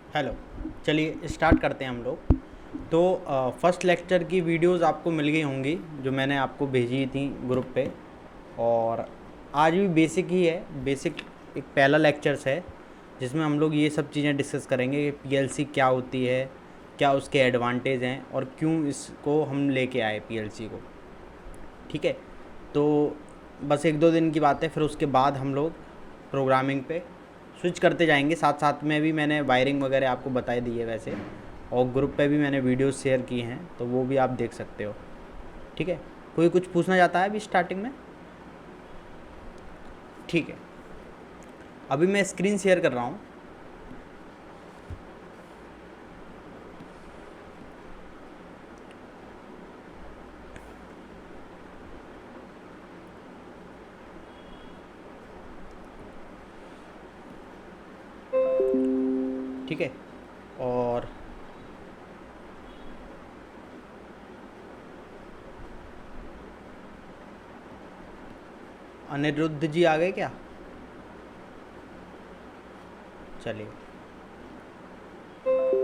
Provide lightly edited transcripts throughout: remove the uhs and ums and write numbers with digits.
Hello. चलिए start करते हैं हम लोग। तो फर्स्ट लेक्चर की वीडियोस आपको मिल गई होंगी जो मैंने आपको भेजी थी ग्रुप पे। और आज भी बेसिक ही है, बेसिक एक पहला लेक्चर्स है जिसमें हम लोग ये सब चीज़ें डिस्कस करेंगे कि पीएलसी क्या होती है, क्या उसके एडवांटेज हैं और क्यों इसको हम लेके आए पीएलसी को। ठीक है, तो बस एक दो दिन की बात है, फिर उसके बाद हम लोग प्रोग्रामिंग पे स्विच करते जाएंगे। साथ साथ में भी मैंने वायरिंग वगैरह आपको बताई दी है वैसे, और ग्रुप पे भी मैंने वीडियो शेयर की हैं, तो वो भी आप देख सकते हो। ठीक है, कोई कुछ पूछना चाहता है अभी स्टार्टिंग में? ठीक है, अभी मैं स्क्रीन शेयर कर रहा हूँ। ठीक है, और अनिरुद्ध जी आ गए क्या? चलिए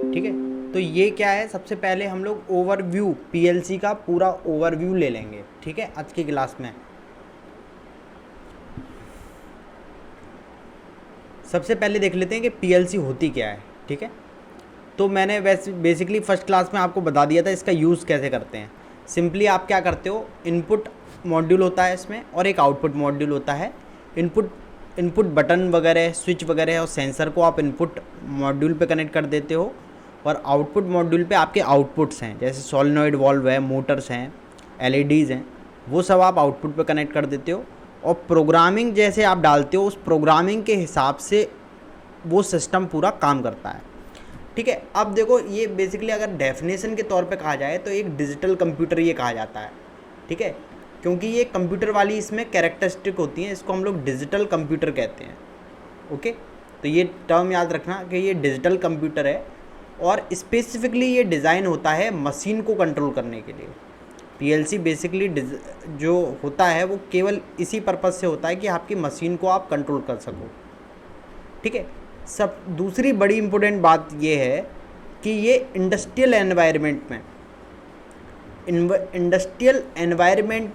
ठीक है, तो ये क्या है, सबसे पहले हम लोग ओवरव्यू, पीएलसी का पूरा ओवरव्यू ले लेंगे। ठीक है, आज की क्लास में सबसे पहले देख लेते हैं कि पीएलसी होती क्या है। ठीक है, तो मैंने वैसे बेसिकली फर्स्ट क्लास में आपको बता दिया था इसका यूज़ कैसे करते हैं। सिंपली आप क्या करते हो, इनपुट मॉड्यूल होता है इसमें और एक आउटपुट मॉड्यूल होता है। इनपुट इनपुट बटन वगैरह, स्विच वगैरह और सेंसर को आप इनपुट मॉड्यूल पे कनेक्ट कर देते हो, और आउटपुट मॉड्यूल पे आपके आउटपुट्स हैं, जैसे सोलेनॉइड वॉल्व है, मोटर्स हैं, एलईडीज़ हैं, वो सब आप आउटपुट पे कनेक्ट कर देते हो। और प्रोग्रामिंग जैसे आप डालते हो, उस प्रोग्रामिंग के हिसाब से वो सिस्टम पूरा काम करता है। ठीक है, अब देखो ये बेसिकली अगर डेफिनेशन के तौर पे कहा जाए तो एक डिजिटल कंप्यूटर ये कहा जाता है। ठीक है, क्योंकि ये कंप्यूटर वाली इसमें कैरेक्टरिस्टिक होती हैं, इसको हम लोग डिजिटल कंप्यूटर कहते हैं। ओके, तो ये टर्म याद रखना कि ये डिजिटल कंप्यूटर है, और स्पेसिफिकली ये डिज़ाइन होता है मशीन को कंट्रोल करने के लिए। पीएलसी बेसिकली जो होता है वो केवल इसी पर्पज़ से होता है कि आपकी मशीन को आप कंट्रोल कर सको। ठीक है, सब दूसरी बड़ी इम्पोर्टेंट बात ये है कि ये इंडस्ट्रियल एनवायरनमेंट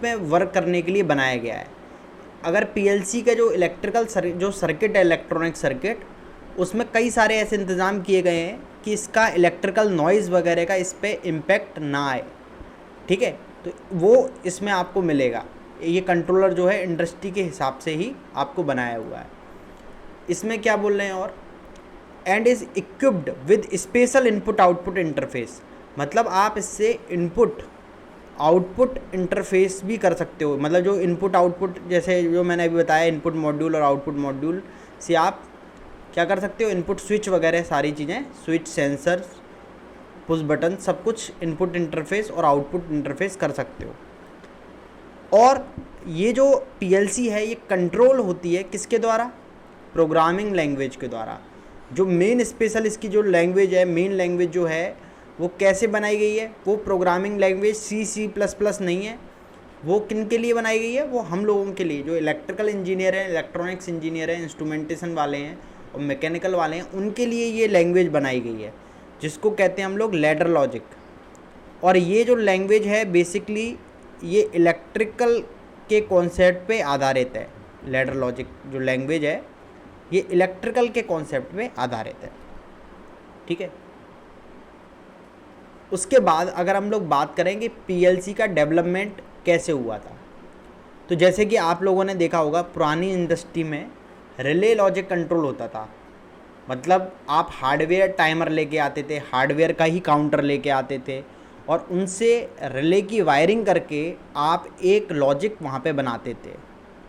में वर्क करने के लिए बनाया गया है। अगर पीएलसी का जो जो सर्किट है, इलेक्ट्रॉनिक सर्किट, उसमें कई सारे ऐसे इंतज़ाम किए गए हैं कि इसका इलेक्ट्रिकल नॉइज़ वगैरह का इस पर इम्पेक्ट ना आए। ठीक है, तो वो इसमें आपको मिलेगा। ये कंट्रोलर जो है इंडस्ट्री के हिसाब से ही आपको बनाया हुआ है। इसमें क्या बोल रहे हैं, और and is equipped with special input output interface, मतलब आप इससे इनपुट आउटपुट इंटरफेस भी कर सकते हो। मतलब जो इनपुट आउटपुट, जैसे जो मैंने अभी बताया, इनपुट मॉड्यूल और आउटपुट मॉड्यूल से आप क्या कर सकते हो, इनपुट स्विच वगैरह सारी चीज़ें, स्विच, सेंसर, पुश बटन, सब कुछ इनपुट इंटरफेस और आउटपुट इंटरफेस कर सकते हो। और ये जो पीएलसी है ये कंट्रोल होती है किसके द्वारा? प्रोग्रामिंग लैंग्वेज के द्वारा। जो मेन स्पेशल इसकी जो लैंग्वेज है, मेन लैंग्वेज जो है वो कैसे बनाई गई है, वो प्रोग्रामिंग लैंग्वेज C++ नहीं है। वो किन के लिए बनाई गई है? वो हम लोगों के लिए, जो इलेक्ट्रिकल इंजीनियर हैं, इलेक्ट्रॉनिक्स इंजीनियर हैं, इंस्ट्रूमेंटेशन वाले हैं और मैकेनिकल वाले हैं, उनके लिए ये लैंग्वेज बनाई गई है, जिसको कहते हैं हम लोग लैडर लॉजिक। और ये जो लैंग्वेज है बेसिकली ये इलेक्ट्रिकल के कॉन्सेप्ट पे आधारित है। लैडर लॉजिक जो लैंग्वेज है ये इलेक्ट्रिकल के कॉन्सेप्ट पे आधारित है। ठीक है, उसके बाद अगर हम लोग बात करें कि पीएलसी का डेवलपमेंट कैसे हुआ था, तो जैसे कि आप लोगों ने देखा होगा पुरानी इंडस्ट्री में रिले लॉजिक कंट्रोल होता था। मतलब आप हार्डवेयर टाइमर लेके आते थे, हार्डवेयर का ही काउंटर लेके आते थे, और उनसे रिले की वायरिंग करके आप एक लॉजिक वहाँ पे बनाते थे।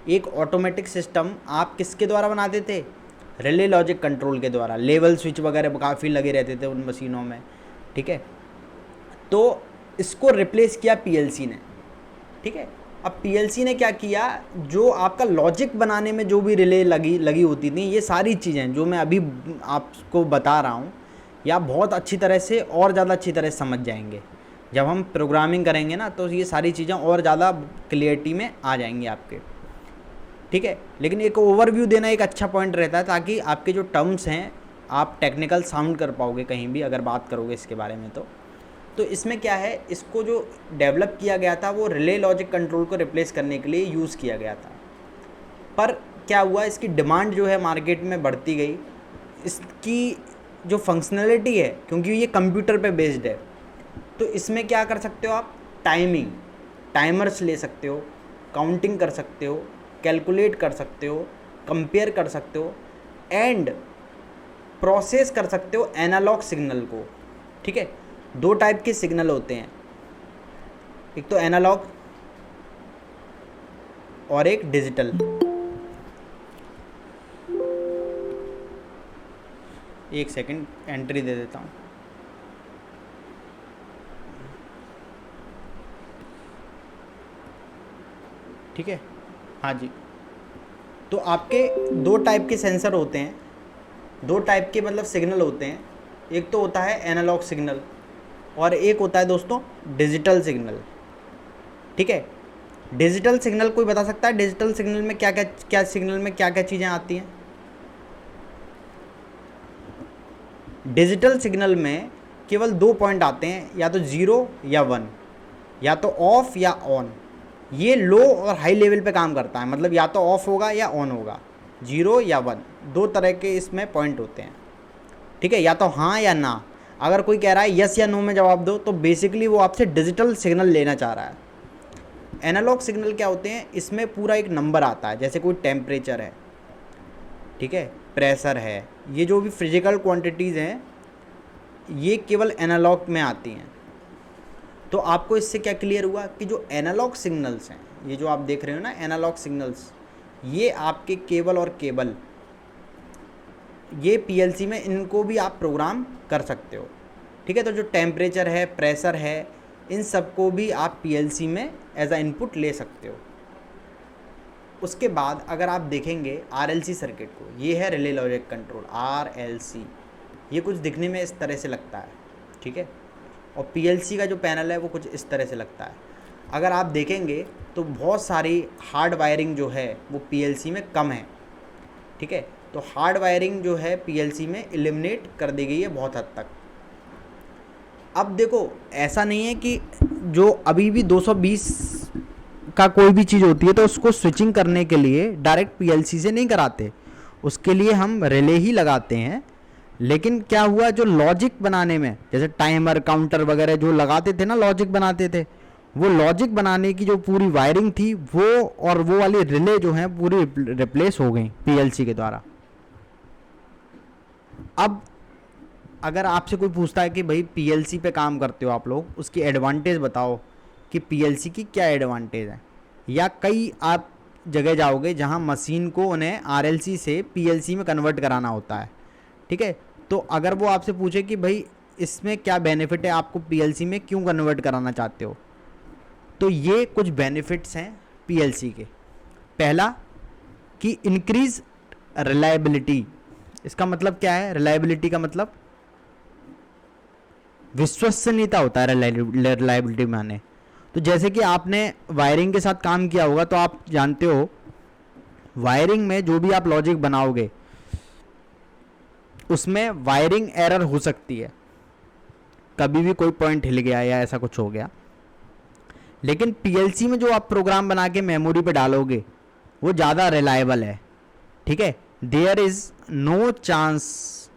एक ऑटोमेटिक सिस्टम आप किसके द्वारा बनाते थे? रिले लॉजिक कंट्रोल के द्वारा। लेवल स्विच वगैरह काफ़ी लगे रहते थे उन मशीनों में। ठीक है, तो इसको रिप्लेस किया पीएलसी ने। ठीक है, अब पीएलसी ने क्या किया, जो आपका लॉजिक बनाने में जो भी रिले लगी होती थी, ये सारी चीज़ें जो मैं अभी आपको बता रहा हूँ, या बहुत अच्छी तरह से और ज़्यादा अच्छी तरह से समझ जाएंगे जब हम प्रोग्रामिंग करेंगे ना, तो ये सारी चीज़ें और ज़्यादा क्लियरिटी में आ जाएंगी आपके। ठीक है, लेकिन एक ओवरव्यू देना एक अच्छा पॉइंट रहता है, ताकि आपके जो टर्म्स हैं आप टेक्निकल साउंड कर पाओगे कहीं भी अगर बात करोगे इसके बारे में। तो इसमें क्या है, इसको जो डेवलप किया गया था वो रिले लॉजिक कंट्रोल को रिप्लेस करने के लिए यूज़ किया गया था। पर क्या हुआ, इसकी डिमांड जो है मार्केट में बढ़ती गई। इसकी जो फंक्शनैलिटी है, क्योंकि ये कंप्यूटर पे बेस्ड है, तो इसमें क्या कर सकते हो आप, टाइमर्स ले सकते हो, काउंटिंग कर सकते हो, कैलकुलेट कर सकते हो, कंपेयर कर सकते हो एंड प्रोसेस कर सकते हो एनालॉग सिग्नल को। ठीक है, 2 टाइप के सिग्नल होते हैं, एक तो एनालॉग और एक डिजिटल। एक सेकंड एंट्री दे देता हूँ। ठीक है, हाँ जी। तो आपके 2 टाइप के सेंसर होते हैं, 2 टाइप के मतलब सिग्नल होते हैं। एक तो होता है एनालॉग सिग्नल और एक होता है दोस्तों डिजिटल सिग्नल। ठीक है, डिजिटल सिग्नल कोई बता सकता है डिजिटल सिग्नल में क्या सिग्नल में क्या क्या चीज़ें आती हैं? डिजिटल सिग्नल में केवल 2 पॉइंट आते हैं, या तो 0 या 1, या तो ऑफ या ऑन। ये लो और हाई लेवल पे काम करता है, मतलब या तो ऑफ होगा या ऑन होगा, 0 या 1, 2 तरह के इसमें पॉइंट होते हैं। ठीक है, या तो हाँ या ना। अगर कोई कह रहा है यस या नो में जवाब दो, तो बेसिकली वो आपसे डिजिटल सिग्नल लेना चाह रहा है। एनालॉग सिग्नल क्या होते हैं, इसमें पूरा एक नंबर आता है, जैसे कोई टेम्परेचर है, ठीक है, प्रेशर है, ये जो भी फिजिकल क्वांटिटीज़ हैं ये केवल एनालॉग में आती हैं। तो आपको इससे क्या क्लियर हुआ कि जो एनालॉग सिग्नल्स हैं, ये जो आप देख रहे हो ना एनालॉग सिग्नल्स, ये आपके केबल और केबल, ये पीएलसी में इनको भी आप प्रोग्राम कर सकते हो। ठीक है, तो जो टेम्परेचर है, प्रेशर है, इन सबको भी आप पीएलसी में एज अ इनपुट ले सकते हो। उसके बाद अगर आप देखेंगे आरएलसी सर्किट को, ये है रिले लॉजिक कंट्रोल, आरएलसी। ये कुछ दिखने में इस तरह से लगता है, ठीक है, और पीएलसी का जो पैनल है वो कुछ इस तरह से लगता है। अगर आप देखेंगे तो बहुत सारी हार्ड वायरिंग जो है वो पीएलसी में कम है। ठीक है, तो हार्ड वायरिंग जो है पीएलसी में एलिमिनेट कर दी गई है बहुत हद तक। अब देखो, ऐसा नहीं है कि जो अभी भी 220 का कोई भी चीज़ होती है तो उसको स्विचिंग करने के लिए डायरेक्ट पीएलसी से नहीं कराते, उसके लिए हम रिले ही लगाते हैं। लेकिन क्या हुआ, जो लॉजिक बनाने में, जैसे टाइमर, काउंटर वगैरह जो लगाते थे ना, लॉजिक बनाते थे, वो लॉजिक बनाने की जो पूरी वायरिंग थी वो और वो वाली रिले जो हैं पूरी रिप्लेस हो गई पीएलसी के द्वारा। अब अगर आपसे कोई पूछता है कि भाई पीएलसी पे काम करते हो आप लोग, उसकी एडवांटेज बताओ कि पीएलसी की क्या एडवांटेज है, या कई आप जगह जाओगे जहां मशीन को उन्हें आरएलसी से पीएलसी में कन्वर्ट कराना होता है। ठीक है, तो अगर वो आपसे पूछे कि भाई इसमें क्या बेनिफिट है, आपको पीएलसी में क्यों कन्वर्ट कराना चाहते हो, तो ये कुछ बेनिफिट्स हैं पीएलसी के। पहला कि इंक्रीज रिलायबिलिटी। इसका मतलब क्या है, रिलायबिलिटी का मतलब विश्वसनीयता होता है रिलायबिलिटी माने। तो जैसे कि आपने वायरिंग के साथ काम किया होगा तो आप जानते हो वायरिंग में जो भी आप लॉजिक बनाओगे उसमें वायरिंग एरर हो सकती है, कभी भी कोई पॉइंट हिल गया या ऐसा कुछ हो गया। लेकिन पीएलसी में जो आप प्रोग्राम बना के मेमोरी पे डालोगे वो ज़्यादा रिलायबल है। ठीक है, there is no chance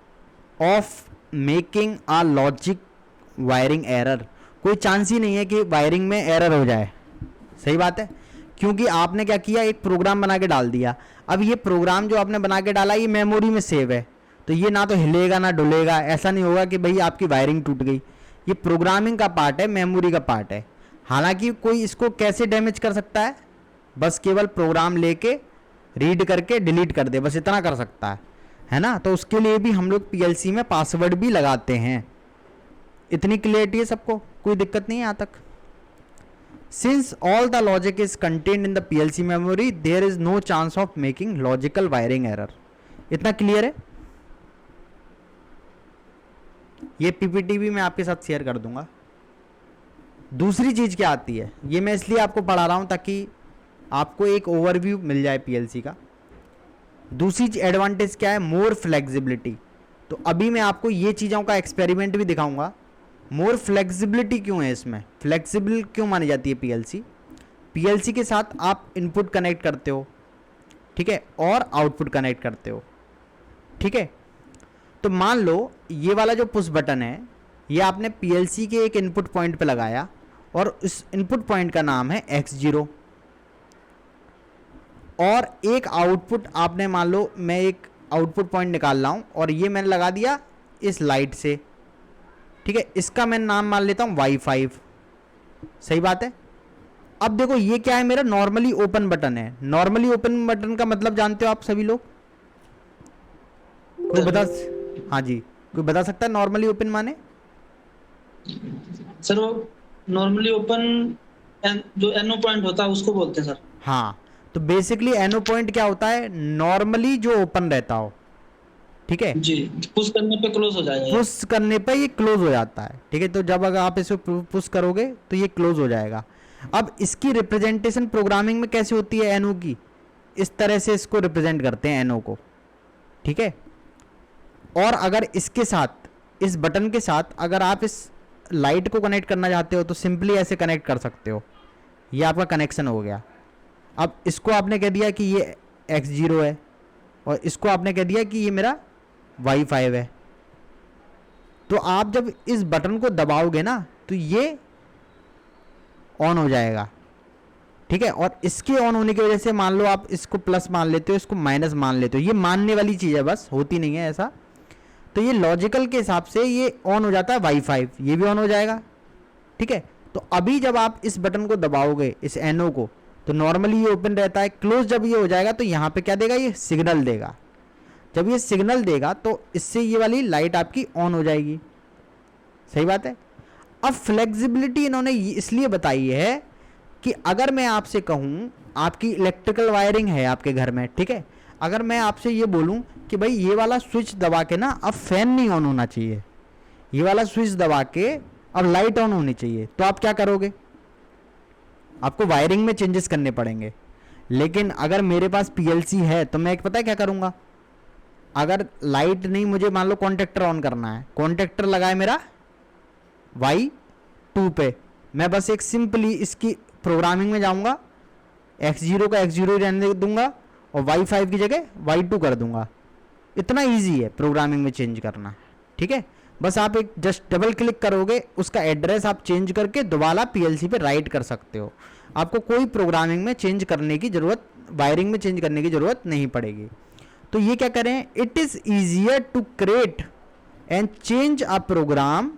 of making a logic wiring error. कोई चांस ही नहीं है कि वायरिंग में एरर हो जाए। सही बात है, क्योंकि आपने क्या किया, एक प्रोग्राम बना के डाल दिया। अब ये प्रोग्राम जो आपने बना के डाला ये मेमोरी में सेव है, तो ये ना तो हिलेगा ना डुलेगा। ऐसा नहीं होगा कि भाई आपकी वायरिंग टूट गई। ये प्रोग्रामिंग का पार्ट है, मेमोरी का पार्ट है। हालांकि कोई इसको कैसे डैमेज कर सकता है, बस केवल प्रोग्राम लेके रीड करके डिलीट कर दे, बस इतना कर सकता है ना। तो उसके लिए भी हम लोग पीएलसी में पासवर्ड भी लगाते हैं। इतनी क्लियरिटी है सबको, कोई दिक्कत नहीं है यहाँ तक। Since all the logic is contained in the PLC memory there is no chance of making logical wiring error. इतना क्लियर है। ये पीपीटी भी मैं आपके साथ शेयर कर दूंगा। दूसरी चीज़ क्या आती है, ये मैं इसलिए आपको पढ़ा रहा हूँ ताकि आपको एक ओवरव्यू मिल जाए पीएलसी का। दूसरी एडवांटेज क्या है, मोर फ्लेक्सिबिलिटी। तो अभी मैं आपको ये चीज़ों का एक्सपेरिमेंट भी दिखाऊंगा। मोर फ्लेक्सिबिलिटी क्यों है इसमें, फ्लेक्सिबल क्यों मानी जाती है पीएलसी। पीएलसी के साथ आप इनपुट कनेक्ट करते हो, ठीक है, और आउटपुट कनेक्ट करते हो, ठीक है। तो मान लो ये वाला जो पुश बटन है ये आपने पीएलसी के एक इनपुट पॉइंट पे लगाया और इस इनपुट पॉइंट का नाम है x0, और एक आउटपुट आपने, मान लो मैं एक आउटपुट पॉइंट निकाल रहा हूँ और ये मैंने लगा दिया इस लाइट से, ठीक है, इसका मैं नाम मान लेता हूँ y5, सही बात है। अब देखो ये क्या है, मेरा नॉर्मली ओपन बटन है। नॉर्मली ओपन बटन का मतलब जानते हो आप सभी लोग, कोई बता, हाँ जी, कोई बता सकता है नॉर्मली ओपन माने? सर वो नॉर्मली ओपन जो एनो पॉइंट होता है उसको बोलते हैं सर। हाँ, तो बेसिकली एनो पॉइंट क्या होता है, नॉर्मली जो ओपन रहता हो, ठीक है, जी, पुश करने पे क्लोज हो जाएगा। पुश करने पर ये क्लोज हो जाता है, ठीक है। तो जब अगर आप इसे पुश करोगे तो ये क्लोज हो जाएगा। अब इसकी रिप्रेजेंटेशन प्रोग्रामिंग में कैसे होती है एनो की, इस तरह से इसको रिप्रेजेंट करते हैं एनो को, ठीक है। और अगर इसके साथ, इस बटन के साथ अगर आप इस लाइट को कनेक्ट करना चाहते हो तो सिंपली ऐसे कनेक्ट कर सकते हो, ये आपका कनेक्शन हो गया। अब इसको आपने कह दिया कि ये x0 है और इसको आपने कह दिया कि ये मेरा y5 है। तो आप जब इस बटन को दबाओगे ना तो ये ऑन हो जाएगा, ठीक है। और इसके ऑन होने की वजह से मान लो आप इसको प्लस मान लेते हो, इसको माइनस मान लेते हो, ये मानने वाली चीज़ है, बस होती नहीं है ऐसा। तो ये लॉजिकल के हिसाब से ये ऑन हो जाता है y5, ये भी ऑन हो जाएगा, ठीक है। तो अभी जब आप इस बटन को दबाओगे, इस एनो को, तो नॉर्मली ये ओपन रहता है। क्लोज जब ये हो जाएगा तो यहाँ पे क्या देगा, ये सिग्नल देगा। जब ये सिग्नल देगा तो इससे ये वाली लाइट आपकी ऑन हो जाएगी, सही बात है। अब फ्लेक्सिबिलिटी इन्होंने इसलिए बताई है कि अगर मैं आपसे कहूँ, आपकी इलेक्ट्रिकल वायरिंग है आपके घर में, ठीक है, अगर मैं आपसे ये बोलूँ कि भाई ये वाला स्विच दबा के ना अब फैन नहीं ऑन होना चाहिए, ये वाला स्विच दबा के अब लाइट ऑन होनी चाहिए, तो आप क्या करोगे, आपको वायरिंग में चेंजेस करने पड़ेंगे। लेकिन अगर मेरे पास पीएलसी है तो मैं पता है क्या करूँगा, अगर लाइट नहीं, मुझे मान लो कॉन्टेक्टर ऑन करना है, कॉन्टेक्टर लगाए मेरा y2 पे, मैं बस एक सिंपली इसकी प्रोग्रामिंग में जाऊंगा, x0 का x0 ही रहने दूंगा और y5 की जगह y2 कर दूंगा। इतना इजी है प्रोग्रामिंग में चेंज करना, ठीक है। बस आप एक जस्ट डबल क्लिक करोगे, उसका एड्रेस आप चेंज करके दोबारा पीएलसी पे राइट कर सकते हो। आपको कोई प्रोग्रामिंग में चेंज करने की ज़रूरत, वायरिंग में चेंज करने की ज़रूरत नहीं पड़ेगी। तो ये क्या करें, it is easier to create and change a program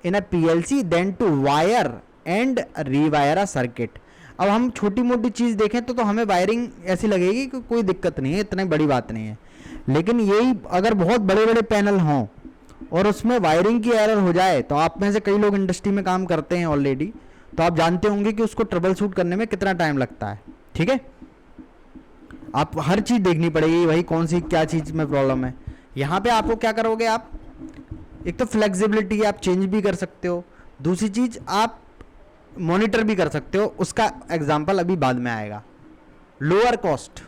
in a PLC than to wire and rewire a circuit. अब हम छोटी मोटी चीज़ देखें तो हमें वायरिंग ऐसी लगेगी कि कोई दिक्कत नहीं है, इतनी बड़ी बात नहीं है। लेकिन यही अगर बहुत बड़े बड़े पैनल हों और उसमें वायरिंग की एरर हो जाए, तो आप में से कई लोग इंडस्ट्री में काम करते हैं ऑलरेडी, तो आप जानते होंगे कि उसको ट्रबल शूट करने में कितना टाइम लगता है, ठीक है। आप हर चीज़ देखनी पड़ेगी, भाई कौन सी क्या चीज़ में प्रॉब्लम है। यहाँ पे आपको क्या करोगे, आप एक तो फ्लेक्सिबिलिटी आप चेंज भी कर सकते हो, दूसरी चीज़ आप मॉनिटर भी कर सकते हो, उसका एग्जांपल अभी बाद में आएगा। लोअर कॉस्ट,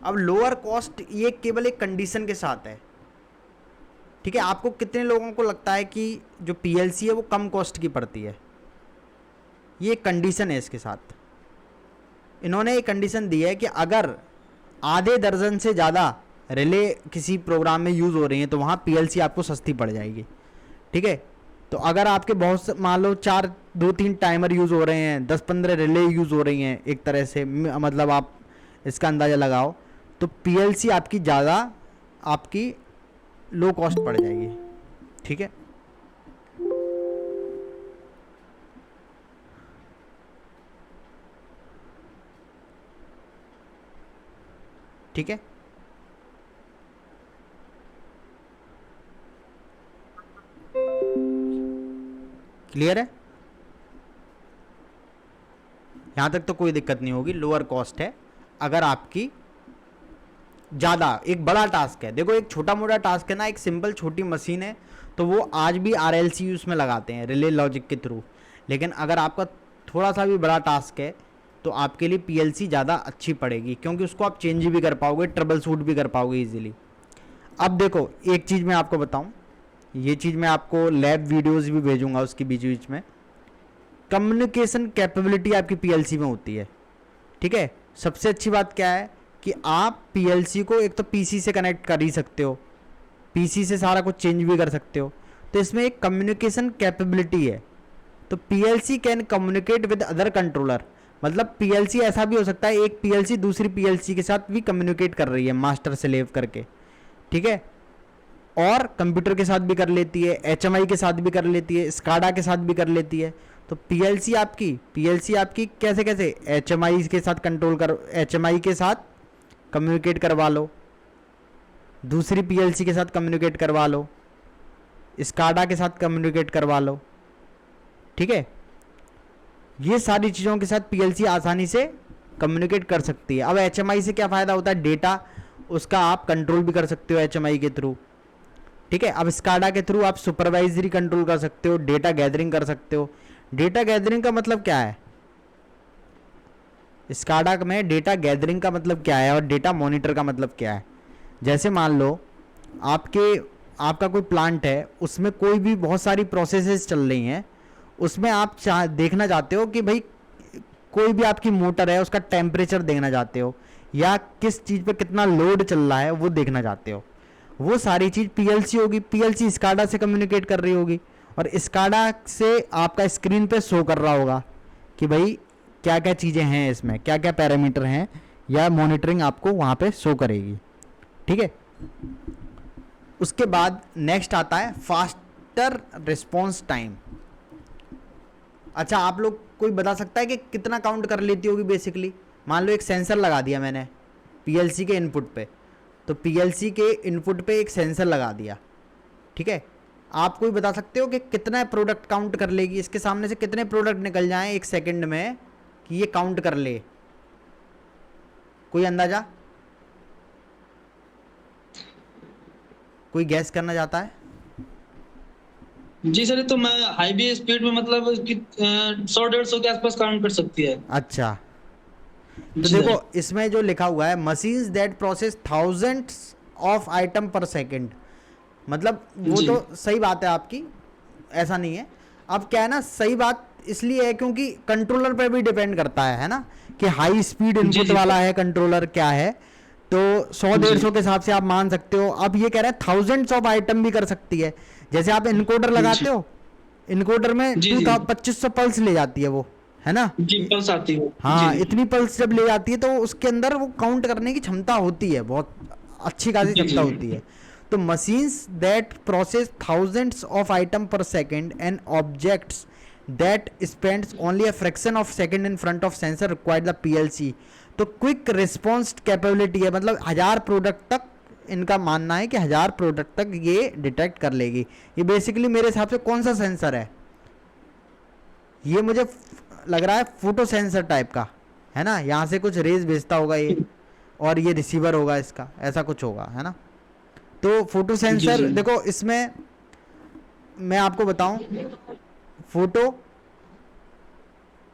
अब लोअर कॉस्ट ये केवल एक कंडीशन के साथ है, ठीक है। आपको कितने लोगों को लगता है कि जो पीएलसी है वो कम कॉस्ट की पड़ती है, ये एक कंडीशन है इसके साथ। इन्होंने एक कंडीशन दी है कि अगर आधे दर्जन से ज़्यादा रिले किसी प्रोग्राम में यूज़ हो रही हैं तो वहाँ पीएलसी आपको सस्ती पड़ जाएगी, ठीक है। तो अगर आपके बहुत मान लो 2-3 टाइमर यूज़ हो रहे हैं, 10-15 रिले यूज़ हो रही हैं, एक तरह से मतलब आप इसका अंदाज़ा लगाओ, तो पीएलसी आपकी ज़्यादा आपकी लो कॉस्ट पड़ जाएगी, ठीक है। ठीक है, क्लियर है, यहाँ तक तो कोई दिक्कत नहीं होगी। लोअर कॉस्ट है अगर आपकी ज़्यादा एक बड़ा टास्क है। देखो एक छोटा मोटा टास्क है ना, एक सिंपल छोटी मशीन है तो वो आज भी आरएलसी उसमें लगाते हैं रिले लॉजिक के थ्रू। लेकिन अगर आपका थोड़ा सा भी बड़ा टास्क है तो आपके लिए पीएलसी ज़्यादा अच्छी पड़ेगी, क्योंकि उसको आप चेंज भी कर पाओगे, ट्रबल शूट भी कर पाओगे ईजिली। अब देखो एक चीज़ मैं आपको बताऊं, ये चीज़ मैं आपको लैब वीडियोस भी भेजूंगा उसकी बीच बीच में। कम्युनिकेशन कैपेबिलिटी आपकी पीएलसी में होती है, ठीक है। सबसे अच्छी बात क्या है कि आप पीएलसी को एक तो पीसी से कनेक्ट कर ही सकते हो, पीसी से सारा कुछ चेंज भी कर सकते हो, तो इसमें एक कम्युनिकेशन कैपेबिलिटी है। तो PLC can communicate with other controller, मतलब पीएलसी ऐसा भी हो सकता है एक पीएलसी दूसरी पीएलसी के साथ भी कम्युनिकेट कर रही है मास्टर स्लेव करके, ठीक है। और कंप्यूटर के साथ भी कर लेती है, एचएमआई के साथ भी कर लेती है, स्काडा के साथ भी कर लेती है। तो पीएलसी आपकी कैसे कैसे एचएमआई के साथ कंट्रोल कर, एचएमआई के साथ कम्युनिकेट करवा लो, दूसरी पीएलसी के साथ कम्युनिकेट करवा लो, स्काडा के साथ कम्युनिकेट करवा लो, ठीक है। ये सारी चीज़ों के साथ पीएलसी आसानी से कम्युनिकेट कर सकती है। अब एचएमआई से क्या फ़ायदा होता है, डेटा उसका आप कंट्रोल भी कर सकते हो एचएमआई के थ्रू, ठीक है। अब स्काडा के थ्रू आप सुपरवाइजरी कंट्रोल कर सकते हो, डेटा गैदरिंग कर सकते हो। डेटा गैदरिंग का मतलब क्या है, स्काडा में डेटा गैदरिंग का मतलब क्या है और डेटा मॉनिटर का मतलब क्या है। जैसे मान लो आपका कोई प्लांट है, उसमें कोई भी बहुत सारी प्रोसेसेस चल रही हैं, उसमें आप देखना चाहते हो कि भाई कोई भी आपकी मोटर है उसका टेम्परेचर देखना चाहते हो, या किस चीज़ पे कितना लोड चल रहा है वो देखना चाहते हो। वो सारी चीज़ पीएलसी होगी, पीएलसी स्काडा से कम्युनिकेट कर रही होगी, और स्काडा से आपका स्क्रीन पे शो कर रहा होगा कि भाई क्या क्या चीज़ें हैं इसमें, क्या क्या पैरामीटर हैं, या मॉनिटरिंग आपको वहाँ पे शो करेगी, ठीक है। उसके बाद नेक्स्ट आता है फास्टर रिस्पॉन्स टाइम। अच्छा, आप लोग कोई बता सकता है कि कितना काउंट कर लेती होगी बेसिकली। मान लो एक सेंसर लगा दिया मैंने पीएलसी के इनपुट पे, तो पीएलसी के इनपुट पे एक सेंसर लगा दिया, ठीक है। आप कोई बता सकते हो कि कितना प्रोडक्ट काउंट कर लेगी, इसके सामने से कितने प्रोडक्ट निकल जाएं एक सेकंड में कि ये काउंट कर ले, कोई अंदाजा, कोई गैस करना चाहता है? जी सर, ये तो मैं हाई भी स्पीड में मतलब कि 100-150 के आसपास काउंट कर सकती है। अच्छा, तो जी देखो सर। इसमें जो लिखा हुआ है machines that process thousands of item पर सेकंड, मतलब वो जी तो सही बात है आपकी, ऐसा नहीं है। अब क्या है ना, सही बात इसलिए है क्योंकि कंट्रोलर पर भी डिपेंड करता है ना, कि हाई स्पीड जी इनपुट जी वाला है कंट्रोलर क्या है, तो 100-150 जी के हिसाब से आप मान सकते हो। अब ये कह रहे हैं थाउजेंड्स ऑफ आइटम भी कर सकती है। जैसे आप इनकोडर लगाते जी हो, इनकोडर में जी जी 2500 पल्स ले जाती है वो, है ना। जी पल्स आती है। जी हाँ, इतनी पल्स जब ले जाती है तो उसके अंदर वो काउंट करने की क्षमता होती है, बहुत अच्छी खासी जी क्षमता जी होती है। तो machines that process thousands of item per second and objects that spends only a fraction of second in front of sensor required the PLC. तो क्विक रिस्पॉन्स कैपेबिलिटी है, मतलब 1000 प्रोडक्ट तक इनका मानना है कि 1000 प्रोडक्ट तक ये डिटेक्ट कर लेगी। ये बेसिकली मेरे हिसाब से कौन सा सेंसर है, ये मुझे लग रहा है फोटो सेंसर टाइप का है ना, यहाँ से कुछ रेज भेजता होगा ये, और ये रिसीवर होगा इसका, ऐसा कुछ होगा, है ना। तो फोटो जी सेंसर जी देखो, इसमें मैं आपको बताऊं, फोटो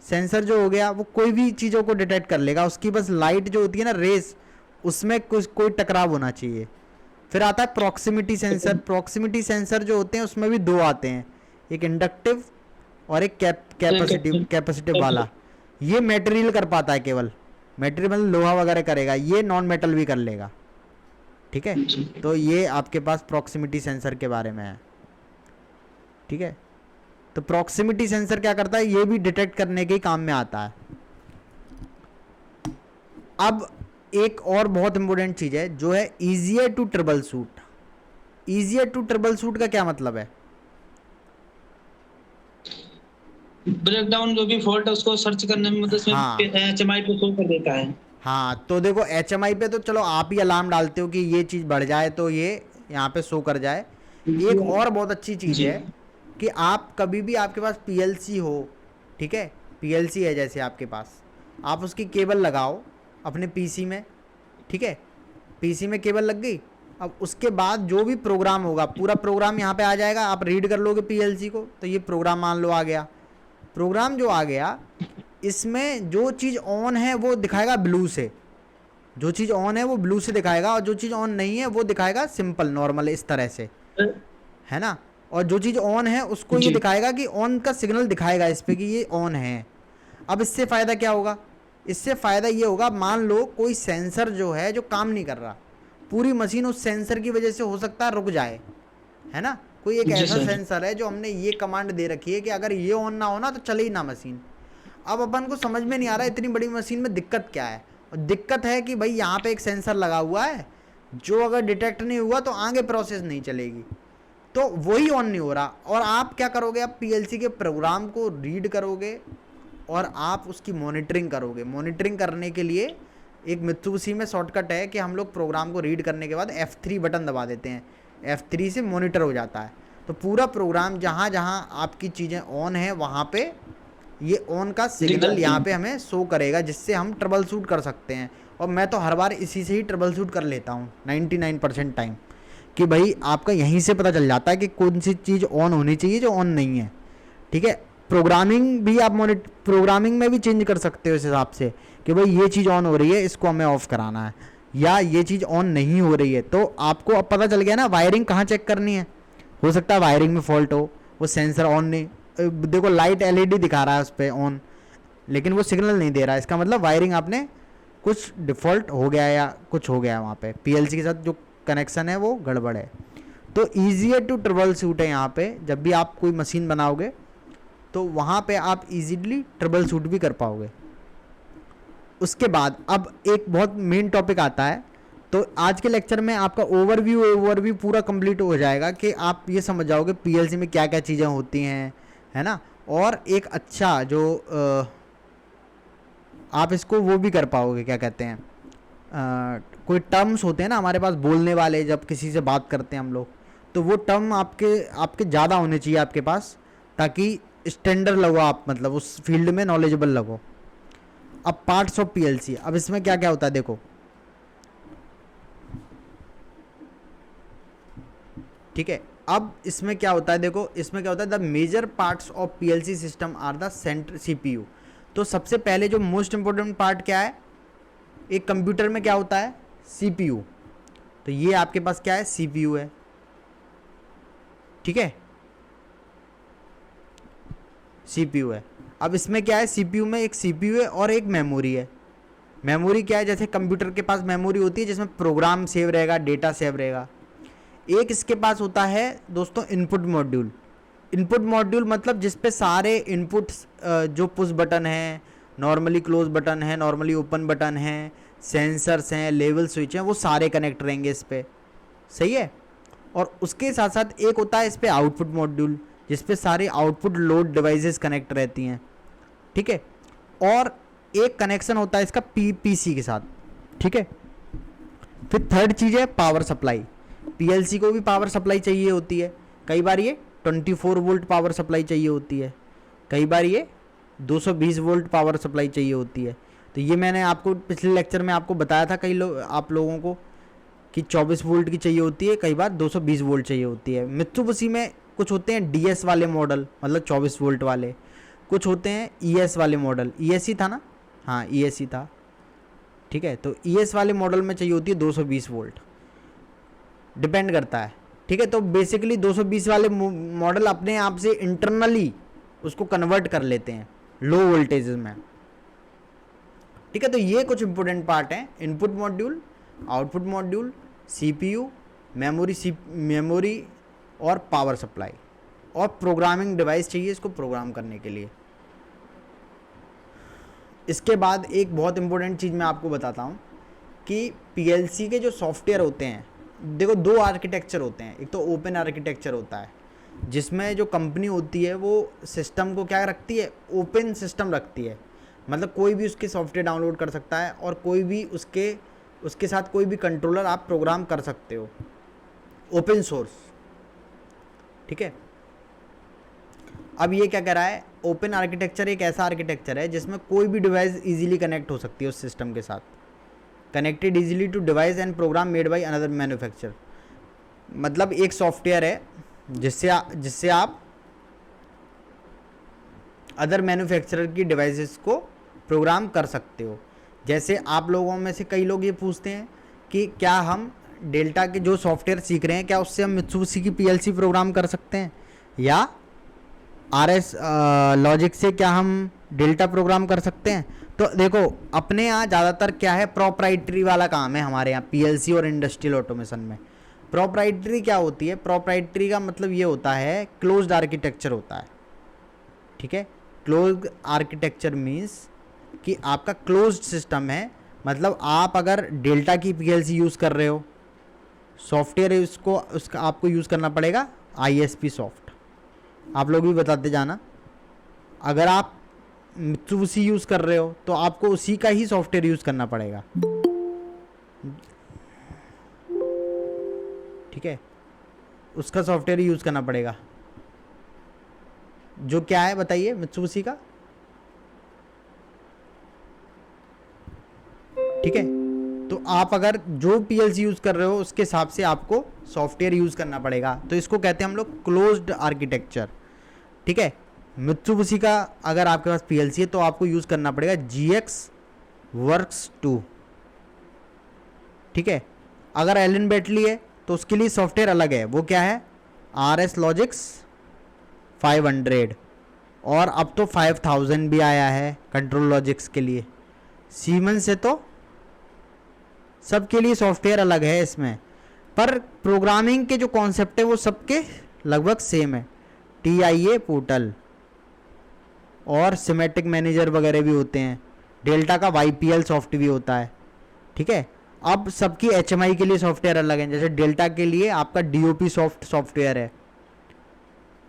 सेंसर जो हो गया वो कोई भी चीज़ों को डिटेक्ट कर लेगा, उसकी बस लाइट जो होती है ना, रेस, उसमें कुछ कोई टकराव होना चाहिए। फिर आता है प्रॉक्सिमिटी सेंसर। प्रॉक्सिमिटी सेंसर जो होते हैं उसमें भी दो आते हैं, एक इंडक्टिव और एक कैपेसिटिव वाला। ये मटेरियल कर पाता है, केवल मटेरियल मतलब लोहा वगैरह करेगा, ये नॉन मेटल भी कर लेगा, ठीक है। तो ये आपके पास प्रॉक्सिमिटी सेंसर के बारे में है, ठीक है। तो प्रॉक्सिमिटी सेंसर क्या करता है, ये भी डिटेक्ट करने के काम में आता है। अब एक और बहुत इंपॉर्टेंट चीज़ है जो है easier to troubleshoot. Easier to troubleshoot का क्या मतलब है? ब्रेकडाउन जो भी फॉल्ट है उसको सर्च करने में मतलब हाँ इसमें एचएमआई पे शो कर देता है। हाँ, तो देखो एचएमआई पे तो चलो आप ही अलार्म डालते हो कि ये चीज़ बढ़ जाए तो ये यहाँ पे शो कर जाए। एक और बहुत अच्छी चीज़ जी है कि आप कभी भी आपके पास पीएलसी हो, ठीक है, पीएलसी है जैसे आपके पास, आप उसकी केबल लगाओ अपने पीसी में, ठीक है, पीसी में केबल लग गई। अब उसके बाद जो भी प्रोग्राम होगा पूरा प्रोग्राम यहाँ पे आ जाएगा, आप रीड कर लोगे पीएलसी को, तो ये प्रोग्राम मान लो आ गया। प्रोग्राम जो आ गया, इसमें जो चीज़ ऑन है वो दिखाएगा ब्लू से, जो चीज़ ऑन है वो ब्लू से दिखाएगा, और जो चीज़ ऑन नहीं है वो दिखाएगा सिंपल नॉर्मल इस तरह से, है ना। और जो चीज़ ऑन है उसको ये जी। दिखाएगा कि ऑन का सिग्नल दिखाएगा इस पर कि ये ऑन है। अब इससे फ़ायदा क्या होगा, इससे फ़ायदा ये होगा, मान लो कोई सेंसर जो है जो काम नहीं कर रहा, पूरी मशीन उस सेंसर की वजह से हो सकता है रुक जाए, है ना। कोई एक जी ऐसा सर। सेंसर है जो हमने ये कमांड दे रखी है कि अगर ये ऑन ना होना तो चले ही ना मशीन। अब अपन को समझ में नहीं आ रहा इतनी बड़ी मशीन में दिक्कत क्या है, और दिक्कत है कि भाई यहाँ पे एक सेंसर लगा हुआ है जो अगर डिटेक्ट नहीं हुआ तो आगे प्रोसेस नहीं चलेगी, तो वही ऑन नहीं हो रहा। और आप क्या करोगे, आप पीएलसी के प्रोग्राम को रीड करोगे और आप उसकी मॉनिटरिंग करोगे। मॉनिटरिंग करने के लिए एक मित्सुबिशी में शॉर्टकट है कि हम लोग प्रोग्राम को रीड करने के बाद F3 बटन दबा देते हैं, F3 से मॉनिटर हो जाता है। तो पूरा प्रोग्राम जहाँ जहाँ आपकी चीज़ें ऑन है वहाँ पे ये ऑन का दिख सिग्नल जाती यहाँ है। पे हमें शो करेगा, जिससे हम ट्रबल शूट कर सकते हैं। और मैं तो हर बार इसी से ही ट्रबल शूट कर लेता हूँ 99% टाइम, कि भाई आपका यहीं से पता चल जाता है कि कौन सी चीज़ ऑन होनी चाहिए जो ऑन नहीं है। ठीक है, प्रोग्रामिंग भी आप प्रोग्रामिंग में भी चेंज कर सकते हो इस हिसाब से कि भाई ये चीज़ ऑन हो रही है, इसको हमें ऑफ कराना है, या ये चीज़ ऑन नहीं हो रही है। तो आपको अब पता चल गया ना वायरिंग कहाँ चेक करनी है। हो सकता है वायरिंग में फॉल्ट हो, वो सेंसर ऑन नहीं, देखो लाइट एलईडी दिखा रहा है उस पर ऑन, लेकिन वो सिग्नल नहीं दे रहा है, इसका मतलब वायरिंग आपने कुछ डिफ़ॉल्ट हो गया या कुछ हो गया वहाँ पे, पीएलसी के साथ जो कनेक्शन है वो गड़बड़ है। तो ईजियर टू ट्रबल शूट है यहाँ पे, जब भी आप कोई मशीन बनाओगे तो वहाँ पे आप इजीली ट्रबल शूट भी कर पाओगे। उसके बाद अब एक बहुत मेन टॉपिक आता है, तो आज के लेक्चर में आपका ओवरव्यू पूरा कंप्लीट हो जाएगा कि आप ये समझ जाओगे पीएलसी में क्या क्या चीज़ें होती हैं, है ना। और एक अच्छा जो आप इसको वो भी कर पाओगे, क्या कहते हैं, कोई टर्म्स होते हैं ना हमारे पास बोलने वाले, जब किसी से बात करते हैं हम लोग, तो वो टर्म आपके आपके ज़्यादा होने चाहिए आपके पास, ताकि स्टैंडर्ड लगो आप, मतलब उस फील्ड में नॉलेजेबल लगो। अब पार्ट्स ऑफ पीएलसी, अब इसमें क्या क्या होता है देखो। ठीक है, अब इसमें क्या होता है देखो, इसमें क्या होता है, the major parts of PLC system are the centre CPU. तो सबसे पहले जो मोस्ट इंपॉर्टेंट पार्ट क्या है एक कंप्यूटर में, क्या होता है, सीपीयू। तो ये आपके पास क्या है, सीपीयू है। ठीक है, सीपीयू है। अब इसमें क्या है, सीपीयू में एक सीपीयू है और एक मेमोरी है। मेमोरी क्या है, जैसे कंप्यूटर के पास मेमोरी होती है जिसमें प्रोग्राम सेव रहेगा, डेटा सेव रहेगा। एक इसके पास होता है दोस्तों इनपुट मॉड्यूल। इनपुट मॉड्यूल मतलब जिस पे सारे इनपुट्स जो पुश बटन है, नॉर्मली क्लोज बटन है, नॉर्मली ओपन बटन है, सेंसर्स हैं, लेवल स्विच हैं, वो सारे कनेक्ट रहेंगे इस पर। सही है। और उसके साथ साथ एक होता है इस पर आउटपुट मॉड्यूल, जिस पे सारे आउटपुट लोड डिवाइसेस कनेक्ट रहती हैं। ठीक है, और एक कनेक्शन होता है इसका पीसी के साथ। ठीक है, फिर थर्ड चीज़ है पावर सप्लाई। पीएलसी को भी पावर सप्लाई चाहिए होती है, कई बार ये 24 वोल्ट पावर सप्लाई चाहिए होती है, कई बार ये 220 वोल्ट पावर सप्लाई चाहिए होती है। तो ये मैंने आपको पिछले लेक्चर में आपको बताया था कई लोग आप लोगों को कि 24 वोल्ट की चाहिए होती है, कई बार 220 वोल्ट चाहिए होती है। मित्सुबिशी में कुछ होते हैं डीएस वाले मॉडल, मतलब 24 वोल्ट वाले, कुछ होते हैं ईएस वाले मॉडल। ईएस ही था ना, हाँ ईएस ही था। ठीक है, तो ईएस वाले मॉडल में चाहिए होती है 220 वोल्ट, डिपेंड करता है। ठीक है, तो बेसिकली 220 वाले मॉडल अपने आप से इंटरनली उसको कन्वर्ट कर लेते हैं लो वोल्टेज में। ठीक है, तो ये कुछ इंपॉर्टेंट पार्ट हैं, input module, output module, CPU, memory और पावर सप्लाई, और प्रोग्रामिंग डिवाइस चाहिए इसको प्रोग्राम करने के लिए। इसके बाद एक बहुत इंपॉर्टेंट चीज़ मैं आपको बताता हूँ कि पीएलसी के जो सॉफ्टवेयर होते हैं, देखो दो आर्किटेक्चर होते हैं। एक तो ओपन आर्किटेक्चर होता है जिसमें जो कंपनी होती है वो सिस्टम को क्या रखती है, ओपन सिस्टम रखती है, मतलब कोई भी उसके सॉफ्टवेयर डाउनलोड कर सकता है और कोई भी उसके साथ कोई भी कंट्रोलर आप प्रोग्राम कर सकते हो, ओपन सोर्स। ठीक है, अब ये क्या कह रहा है, ओपन आर्किटेक्चर एक ऐसा आर्किटेक्चर है जिसमें कोई भी डिवाइस इजीली कनेक्ट हो सकती है उस सिस्टम के साथ, connected easily to device and program made by another manufacturer. मतलब एक सॉफ्टवेयर है जिससे आप अदर मैन्युफैक्चरर की डिवाइसेस को प्रोग्राम कर सकते हो। जैसे आप लोगों में से कई लोग ये पूछते हैं कि क्या हम डेल्टा के जो सॉफ्टवेयर सीख रहे हैं क्या उससे हम मित्सुबिशी की पीएलसी प्रोग्राम कर सकते हैं, या आरएस लॉजिक से क्या हम डेल्टा प्रोग्राम कर सकते हैं। तो देखो अपने यहाँ ज़्यादातर क्या है, प्रोप्राइटरी वाला काम है हमारे यहाँ पीएलसी और इंडस्ट्रियल ऑटोमेशन में। प्रोप्राइटरी क्या होती है, प्रोप्राइटरी का मतलब ये होता है क्लोज्ड आर्किटेक्चर होता है, ठीक है। क्लोज्ड आर्किटेक्चर मीन्स कि आपका क्लोज्ड सिस्टम है, मतलब आप अगर डेल्टा की पीएलसी यूज़ कर रहे हो, सॉफ्टवेयर उसका आपको यूज़ करना पड़ेगा आईएसपी सॉफ्ट। आप लोग भी बताते जाना, अगर आप मित्सुबिशी यूज़ कर रहे हो तो आपको उसी का ही सॉफ्टवेयर यूज़ करना पड़ेगा, ठीक है, उसका सॉफ्टवेयर यूज़ करना पड़ेगा। जो क्या है बताइए मित्सुबिशी का, ठीक है। तो आप अगर जो पीएलसी यूज़ कर रहे हो उसके हिसाब से आपको सॉफ्टवेयर यूज़ करना पड़ेगा, तो इसको कहते हैं हम लोग क्लोज्ड आर्किटेक्चर, ठीक है। मित्सुबिशी का अगर आपके पास पीएलसी है तो आपको यूज़ करना पड़ेगा GX वर्क्स 2, ठीक है। अगर एलन बैटली है तो उसके लिए सॉफ्टवेयर अलग है, वो क्या है RS लॉजिक्स 500, और अब तो 5000 भी आया है कंट्रोल लॉजिक्स के लिए। सीमेंस से तो सबके लिए सॉफ्टवेयर अलग है इसमें, पर प्रोग्रामिंग के जो कॉन्सेप्ट है वो सबके लगभग सेम है। TIA पोर्टल और सिमेटिक मैनेजर वगैरह भी होते हैं, डेल्टा का YPL सॉफ्ट भी होता है, ठीक है। अब सबकी HMI के लिए सॉफ्टवेयर अलग है, जैसे डेल्टा के लिए आपका DOP सॉफ्ट सॉफ्टवेयर है,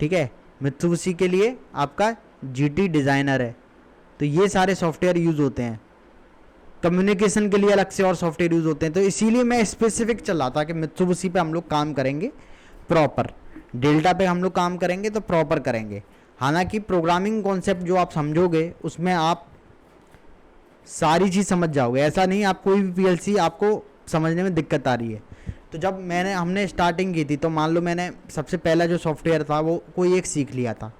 ठीक है। मित्सुबिशी के लिए आपका GT डिज़ाइनर है। तो ये सारे सॉफ्टवेयर यूज़ होते हैं। कम्युनिकेशन के लिए अलग से और सॉफ्टवेयर यूज़ होते हैं। तो इसीलिए मैं स्पेसिफिक चल रहा था कि मित्सुबिशी पे हम लोग काम करेंगे प्रॉपर, डेल्टा पे हम लोग काम करेंगे तो प्रॉपर करेंगे। हालांकि प्रोग्रामिंग कॉन्सेप्ट जो आप समझोगे उसमें आप सारी चीज़ समझ जाओगे, ऐसा नहीं आप कोई भी पीएलसी आपको समझने में दिक्कत आ रही है। तो जब हमने स्टार्टिंग की थी तो मान लो मैंने सबसे पहला जो सॉफ्टवेयर था वो कोई एक सीख लिया था,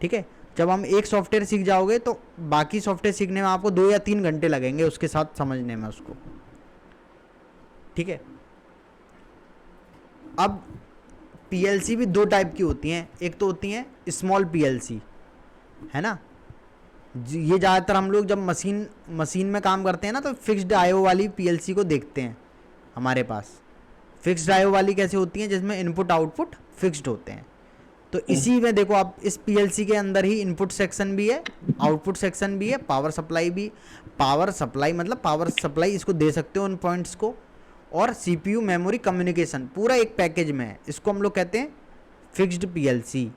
ठीक है। जब हम एक सॉफ्टवेयर सीख जाओगे तो बाकी सॉफ्टवेयर सीखने में आपको 2 या 3 घंटे लगेंगे उसके साथ समझने में उसको, ठीक है। अब पीएलसी भी 2 टाइप की होती हैं, एक तो होती हैं स्मॉल पीएलसी, है ना। ये ज़्यादातर हम लोग जब मशीन में काम करते हैं ना तो फिक्स्ड आईओ वाली पीएलसी को देखते हैं हमारे पास। फिक्स्ड आईओ वाली कैसे होती हैं, जिसमें इनपुट आउटपुट फिक्स्ड होते हैं। तो इसी में देखो आप इस पीएलसी के अंदर ही इनपुट सेक्शन भी है, आउटपुट सेक्शन भी है, पावर सप्लाई भी। पावर सप्लाई मतलब पावर सप्लाई इसको दे सकते हो उन पॉइंट्स को, और सीपीयू मेमोरी कम्युनिकेशन पूरा एक पैकेज में है। इसको हम लोग कहते हैं फिक्स्ड पीएलसी।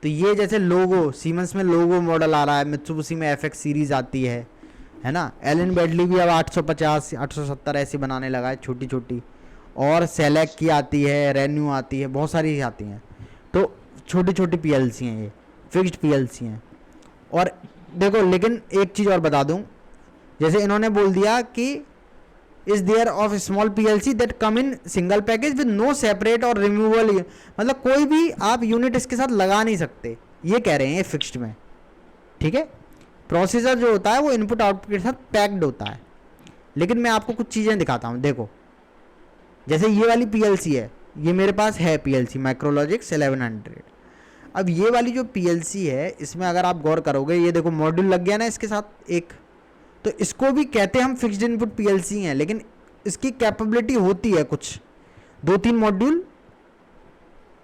तो ये जैसे लोगो सीमेंस में लोगो मॉडल आ रहा है, मित्सुबिशी में FX सीरीज आती है ना। एलन बैडली भी अब 850 870 ऐसी बनाने लगा है छोटी छोटी, और सेलेक्ट की आती है, रेन्यू आती है, बहुत सारी आती हैं। तो छोटी छोटी पीएलसी हैं, ये फिक्स्ड पीएलसी हैं। और देखो लेकिन एक चीज़ और बता दूं, जैसे इन्होंने बोल दिया कि is there of small PLC that come in single package with no separate और रिमूवल, मतलब कोई भी आप यूनिट इसके साथ लगा नहीं सकते, ये कह रहे हैं ये फिक्स्ड में, ठीक है। प्रोसेसर जो होता है वो इनपुट आउटपुट के साथ पैक्ड होता है। लेकिन मैं आपको कुछ चीज़ें दिखाता हूँ, देखो जैसे ये वाली पीएलसी है, ये मेरे पास है पीएलसी माइक्रोलॉजिक्स 1100। अब ये वाली जो पीएलसी है इसमें अगर आप गौर करोगे, ये देखो मॉड्यूल लग गया ना इसके साथ एक, तो इसको भी कहते हैं हम फिक्स्ड इनपुट पीएलसी हैं, लेकिन इसकी कैपेबिलिटी होती है कुछ 2-3 मॉड्यूल,